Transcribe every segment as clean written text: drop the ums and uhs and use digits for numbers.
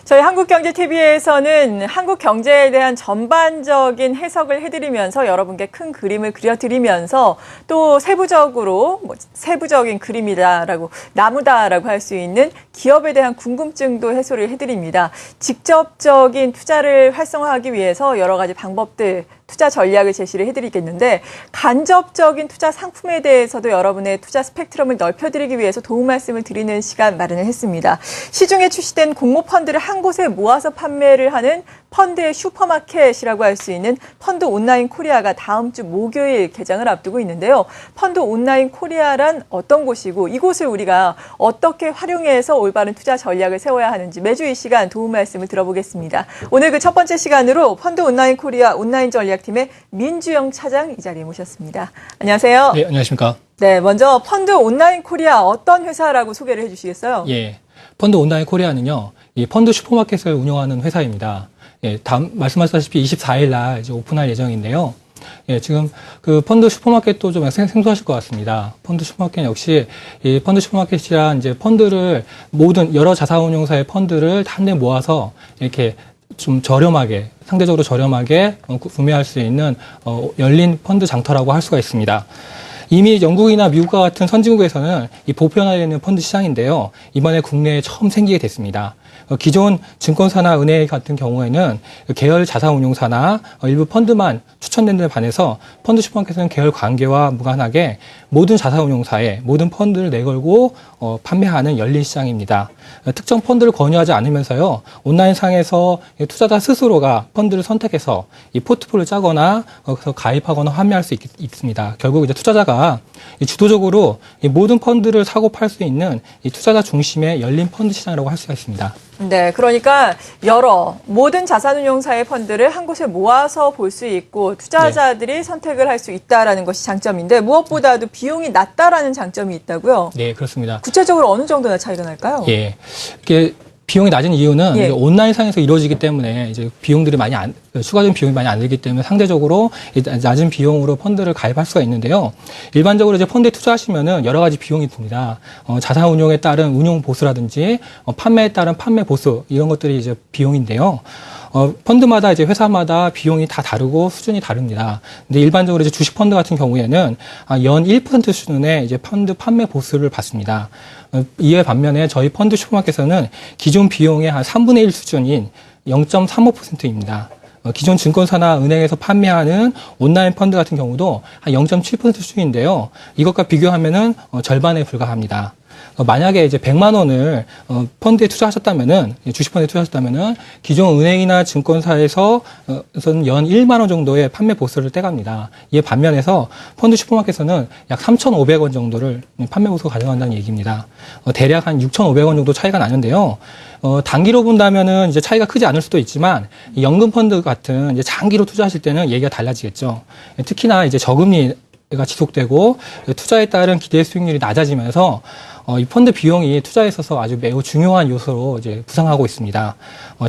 저희 한국경제TV에서는 한국 경제에 대한 전반적인 해석을 해드리면서 여러분께 큰 그림을 그려드리면서 또 세부적으로 세부적인 그림이다라고 나무다라고 할 수 있는 기업에 대한 궁금증도 해소를 해드립니다. 직접적인 투자를 활성화하기 위해서 여러 가지 방법들 투자 전략을 제시를 해드리겠는데 간접적인 투자 상품에 대해서도 여러분의 투자 스펙트럼을 넓혀드리기 위해서 도움 말씀을 드리는 시간 마련을 했습니다. 시중에 출시된 공모 펀드를 한 곳에 모아서 판매를 하는 펀드의 슈퍼마켓이라고 할 수 있는 펀드 온라인 코리아가 다음 주 목요일 개장을 앞두고 있는데요. 펀드 온라인 코리아란 어떤 곳이고 이곳을 우리가 어떻게 활용해서 올바른 투자 전략을 세워야 하는지 매주 이 시간 도움 말씀을 들어보겠습니다. 오늘 그 첫 번째 시간으로 펀드 온라인 코리아 온라인 전략팀의 민주영 차장 이 자리에 모셨습니다. 안녕하세요. 네, 안녕하십니까. 네, 먼저 펀드 온라인 코리아 어떤 회사라고 소개를 해주시겠어요? 예, 펀드 온라인 코리아는요, 이 펀드 슈퍼마켓을 운영하는 회사입니다. 예, 다음 말씀하셨다시피 24일 날 이제 오픈할 예정인데요. 예, 지금 그 펀드 슈퍼마켓도 좀 생소하실 것 같습니다. 펀드 슈퍼마켓 역시 이 펀드 슈퍼마켓이란 이제 펀드를 모든 여러 자산운용사의 펀드를 한 대 모아서 이렇게 좀 저렴하게, 상대적으로 저렴하게 구매할 수 있는 열린 펀드 장터라고 할 수가 있습니다. 이미 영국이나 미국과 같은 선진국에서는 이 보편화되는 펀드 시장인데요. 이번에 국내에 처음 생기게 됐습니다. 기존 증권사나 은행 같은 경우에는 계열 자산운용사나 일부 펀드만 추천되는 데 반해서 펀드 슈퍼마켓은 계열 관계와 무관하게 모든 자산운용사에 모든 펀드를 내걸고 판매하는 열린 시장입니다. 특정 펀드를 권유하지 않으면서요. 온라인상에서 투자자 스스로가 펀드를 선택해서 이 포트폴리오를 짜거나 거기서 가입하거나 판매할 수 있습니다. 결국 이제 투자자가 주도적으로 이 모든 펀드를 사고 팔 수 있는 이 투자자 중심의 열린 펀드 시장이라고 할 수가 있습니다. 네, 그러니까 모든 자산운용사의 펀드를 한 곳에 모아서 볼 수 있고 투자자들이 선택을 할 수 있다라는 것이 장점인데 무엇보다도 비용이 낮다라는 장점이 있다고요? 네, 그렇습니다. 구체적으로 어느 정도나 차이가 날까요? 예, 이게 비용이 낮은 이유는 온라인상에서 이루어지기 때문에 이제 비용들이 추가적인 비용이 많이 안 들기 때문에 상대적으로 낮은 비용으로 펀드를 가입할 수가 있는데요. 일반적으로 이제 펀드에 투자하시면은 여러 가지 비용이 듭니다. 자산 운용에 따른 운용 보수라든지 판매에 따른 판매 보수 이런 것들이 이제 비용인데요. 펀드마다 이제 회사마다 비용이 다 다르고 수준이 다릅니다. 근데 일반적으로 이제 주식 펀드 같은 경우에는 연 1% 수준의 이제 펀드 판매 보수를 받습니다. 이에 반면에 저희 펀드 슈퍼마켓에서는 기존 비용의 한 3분의 1 수준인 0.35%입니다. 기존 증권사나 은행에서 판매하는 온라인 펀드 같은 경우도 한 0.7% 수준인데요. 이것과 비교하면은 절반에 불과합니다. 만약에 이제 100만 원을 펀드에 투자하셨다면은 주식 펀드에 투자하셨다면은 기존 은행이나 증권사에서 연 1만 원 정도의 판매 보수를 떼갑니다. 이에 반면에서 펀드 슈퍼마켓에서는 약 3,500원 정도를 판매 보수가 가져간다는 얘기입니다. 대략 한 6,500원 정도 차이가 나는데요. 단기로 본다면은 이제 차이가 크지 않을 수도 있지만 연금 펀드 같은 이제 장기로 투자하실 때는 얘기가 달라지겠죠. 특히나 이제 저금리가 지속되고 투자에 따른 기대 수익률이 낮아지면서 이 펀드 비용이 투자에 있어서 아주 매우 중요한 요소로 이제 부상하고 있습니다.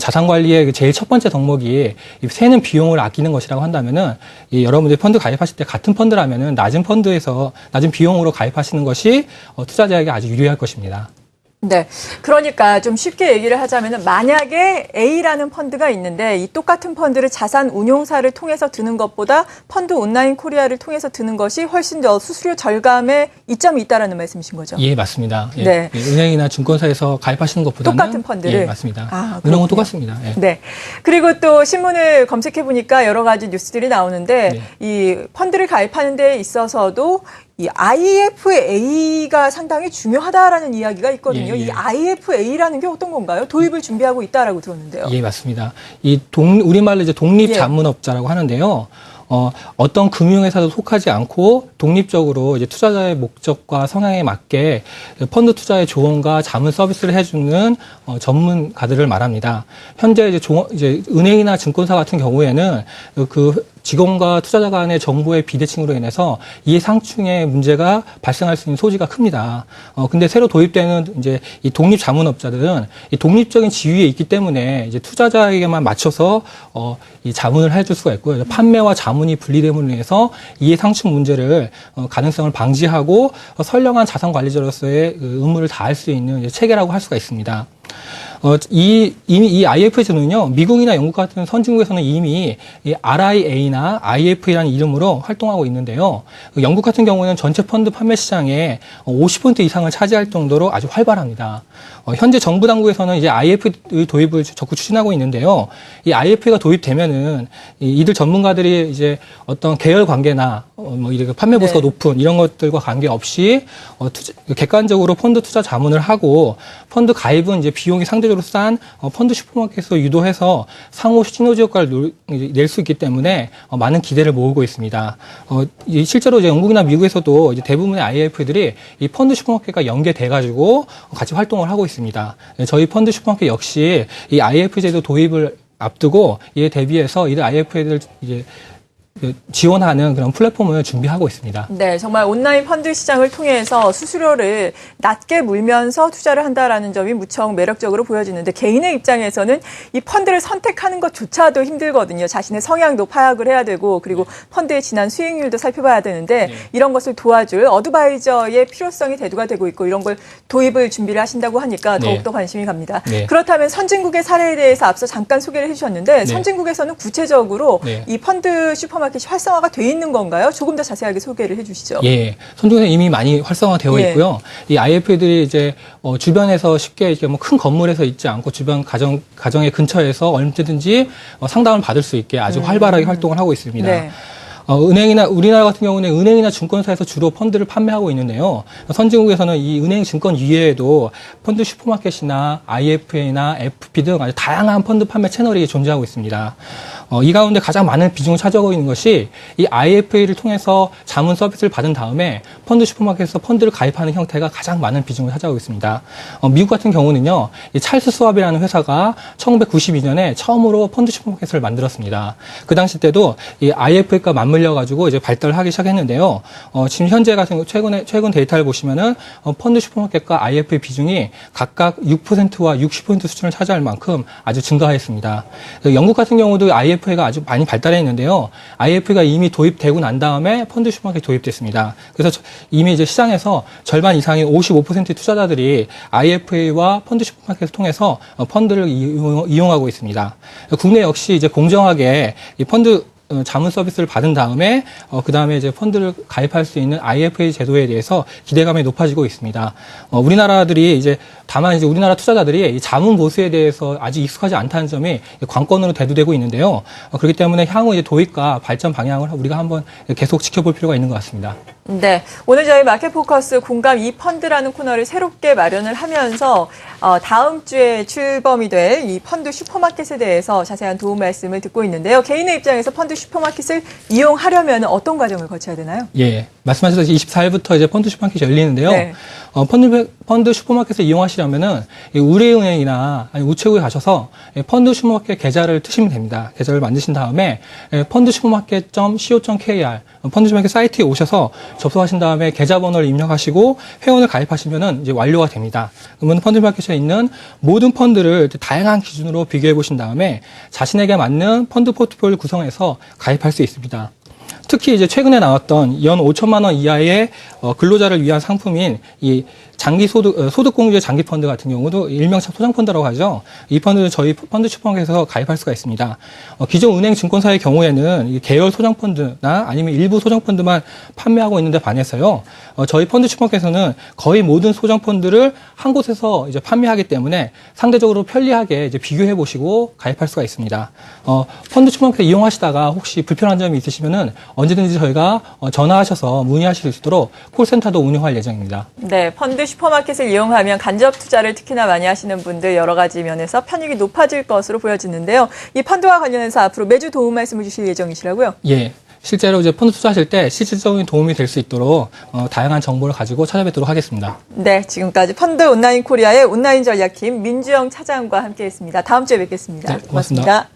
자산 관리의 제일 첫 번째 덕목이 새는 비용을 아끼는 것이라고 한다면은 여러분들이 펀드 가입하실 때 같은 펀드라면은 낮은 비용으로 가입하시는 것이 투자자에게 아주 유리할 것입니다. 네. 그러니까 좀 쉽게 얘기를 하자면은 만약에 A라는 펀드가 있는데 이 똑같은 펀드를 자산 운용사를 통해서 드는 것보다 펀드 온라인 코리아를 통해서 드는 것이 훨씬 더 수수료 절감에 이점이 있다라는 말씀이신 거죠? 예, 맞습니다. 예. 네. 은행이나 증권사에서 가입하시는 것보다는 똑같은 펀드를? 예, 맞습니다. 그렇군요. 은행은 똑같습니다. 예. 네. 그리고 또 신문을 검색해 보니까 여러 가지 뉴스들이 나오는데 이 펀드를 가입하는 데 있어서도 이 IFA가 상당히 중요하다라는 이야기가 있거든요. 이 IFA라는 게 어떤 건가요? 도입을 준비하고 있다라고 들었는데요. 예, 맞습니다. 우리말로 이제 독립자문업자라고 하는데요. 어떤 금융회사도 속하지 않고 독립적으로 이제 투자자의 목적과 성향에 맞게 펀드 투자의 조언과 자문 서비스를 해주는 전문가들을 말합니다. 현재 이제 은행이나 증권사 같은 경우에는 그 직원과 투자자 간의 정보의 비대칭으로 인해서 이해 상충의 문제가 발생할 수 있는 소지가 큽니다. 근데 새로 도입되는 이제 이 독립 자문업자들은 이 독립적인 지위에 있기 때문에 이제 투자자에게만 맞춰서 이 자문을 해줄 수가 있고요. 판매와 자문이 분리됨으로 인해서 이해 상충 문제를 가능성을 방지하고 선량한 자산 관리자로서의 의무를 다할 수 있는 체계라고 할 수가 있습니다. 이미 이 IFA 제도는요, 미국이나 영국 같은 선진국에서는 이미 이 RIA나 IFA라는 이름으로 활동하고 있는데요. 영국 같은 경우는 전체 펀드 판매 시장의 50% 이상을 차지할 정도로 아주 활발합니다. 현재 정부 당국에서는 이제 IFA 도입을 적극 추진하고 있는데요. 이 IFA가 도입되면은 이들 전문가들이 이제 어떤 계열 관계나 뭐 이렇게 판매 보수가 높은 이런 것들과 관계없이 객관적으로 펀드 투자 자문을 하고 펀드 가입은 이제 비용이 상대적으로 싼 펀드 슈퍼마켓에서 유도해서 상호 시너지 효과를 낼 수 있기 때문에 많은 기대를 모으고 있습니다. 실제로 이제 영국이나 미국에서도 이제 대부분의 IF들이 이 펀드 슈퍼마켓과 연계돼 가지고 같이 활동을 하고 있습니다. 저희 펀드 슈퍼마켓 역시 이 IF 제도 도입을 앞두고 이에 대비해서 이들 IF들 이제 지원하는 그런 플랫폼을 준비하고 있습니다. 네, 정말 온라인 펀드 시장을 통해서 수수료를 낮게 물면서 투자를 한다라는 점이 무척 매력적으로 보여지는데 개인의 입장에서는 이 펀드를 선택하는 것조차도 힘들거든요. 자신의 성향도 파악을 해야 되고 그리고 펀드의 지난 수익률도 살펴봐야 되는데 이런 것을 도와줄 어드바이저의 필요성이 대두가 되고 있고 이런 걸 도입을 준비를 하신다고 하니까 더욱더 관심이 갑니다. 그렇다면 선진국의 사례에 대해서 앞서 잠깐 소개를 해주셨는데 선진국에서는 구체적으로 이 펀드 슈퍼마켓이 활성화가 돼 있는 건가요? 조금 더 자세하게 소개를 해주시죠. 예, 선진국에서 이미 많이 활성화되어 있고요. 이 IF들이 이제 주변에서 쉽게 이렇게 뭐 큰 건물에서 있지 않고 주변 가정의 근처에서 언제든지 상담을 받을 수 있게 아주 활발하게 활동을 하고 있습니다. 은행이나 우리나라 같은 경우는 은행이나 증권사에서 주로 펀드를 판매하고 있는데요. 선진국에서는 이 은행 증권 이외에도 펀드 슈퍼마켓이나 IFA나 FP 등 아주 다양한 펀드 판매 채널이 존재하고 있습니다. 이 가운데 가장 많은 비중을 차지하고 있는 것이 이 IFA를 통해서 자문 서비스를 받은 다음에 펀드 슈퍼마켓에서 펀드를 가입하는 형태가 가장 많은 비중을 차지하고 있습니다. 미국 같은 경우는요, 이 찰스 수왑이라는 회사가 1992년에 처음으로 펀드 슈퍼마켓을 만들었습니다. 그 당시 때도 이 IFA가 맞물려 가지고 이제 발달하기 시작했는데요. 지금 현재 같은 최근 데이터를 보시면은 펀드 슈퍼마켓과 IFA 비중이 각각 6%와 60% 수준을 차지할 만큼 아주 증가했습니다. 영국 같은 경우도 IFA가 아주 많이 발달해 있는데요. IFA가 이미 도입되고 난 다음에 펀드 슈퍼마켓이 도입됐습니다. 그래서 이미 이제 시장에서 절반 이상의 55%의 투자자들이 IFA와 펀드 슈퍼마켓을 통해서 펀드를 이용하고 있습니다. 국내 역시 이제 공정하게 이 펀드 자문 서비스를 받은 다음에 그 다음에 이제 펀드를 가입할 수 있는 IFA 제도에 대해서 기대감이 높아지고 있습니다. 우리나라들이 이제 다만 이제 우리나라 투자자들이 이 자문 보수에 대해서 아직 익숙하지 않다는 점이 관건으로 대두되고 있는데요. 그렇기 때문에 향후 이제 도입과 발전 방향을 우리가 한번 계속 지켜볼 필요가 있는 것 같습니다. 네, 오늘 저희 마켓 포커스 공감 이 펀드라는 코너를 새롭게 마련을 하면서 다음 주에 출범이 될 이 펀드 슈퍼마켓에 대해서 자세한 도움 말씀을 듣고 있는데요. 개인의 입장에서 펀드 슈퍼마켓을 이용하려면 어떤 과정을 거쳐야 되나요? 예, 말씀하셨듯이 24일부터 이제 펀드 슈퍼마켓이 열리는데요. 펀드 슈퍼마켓을 이용하시려면은 우리은행이나 우체국에 가셔서 펀드 슈퍼마켓 계좌를 트시면 됩니다. 계좌를 만드신 다음에 펀드슈퍼마켓.co.kr 펀드 슈퍼마켓 사이트에 오셔서 접속하신 다음에 계좌번호를 입력하시고 회원을 가입하시면은 이제 완료가 됩니다. 그러면 펀드 슈퍼마켓에 있는 모든 펀드를 다양한 기준으로 비교해 보신 다음에 자신에게 맞는 펀드 포트폴리오를 구성해서 가입할 수 있습니다. 특히 이제 최근에 나왔던 연 5천만 원 이하의 근로자를 위한 상품인 이 소득공유제 장기 펀드 같은 경우도 일명참 소장펀드라고 하죠. 이 펀드는 저희 펀드 슈퍼마켓에서 가입할 수가 있습니다. 기존 은행 증권사의 경우에는 이 계열 소장펀드나 아니면 일부 소장펀드만 판매하고 있는데 반해서요. 저희 펀드 슈퍼마켓에서는 거의 모든 소장펀드를 한 곳에서 이제 판매하기 때문에 상대적으로 편리하게 이제 비교해 보시고 가입할 수가 있습니다. 펀드 슈퍼마켓 이용하시다가 혹시 불편한 점이 있으시면은 언제든지 저희가 전화하셔서 문의하실 수 있도록 콜센터도 운영할 예정입니다. 네, 펀드 슈퍼마켓을 이용하면 간접 투자를 특히나 많이 하시는 분들 여러 가지 면에서 편익이 높아질 것으로 보여지는데요. 이 펀드와 관련해서 앞으로 매주 도움 말씀을 주실 예정이시라고요? 예. 실제로 이제 펀드 투자하실 때 실질적인 도움이 될 수 있도록 다양한 정보를 가지고 찾아뵙도록 하겠습니다. 네, 지금까지 펀드 온라인 코리아의 온라인 전략팀 민주영 차장과 함께했습니다. 다음 주에 뵙겠습니다. 네, 고맙습니다.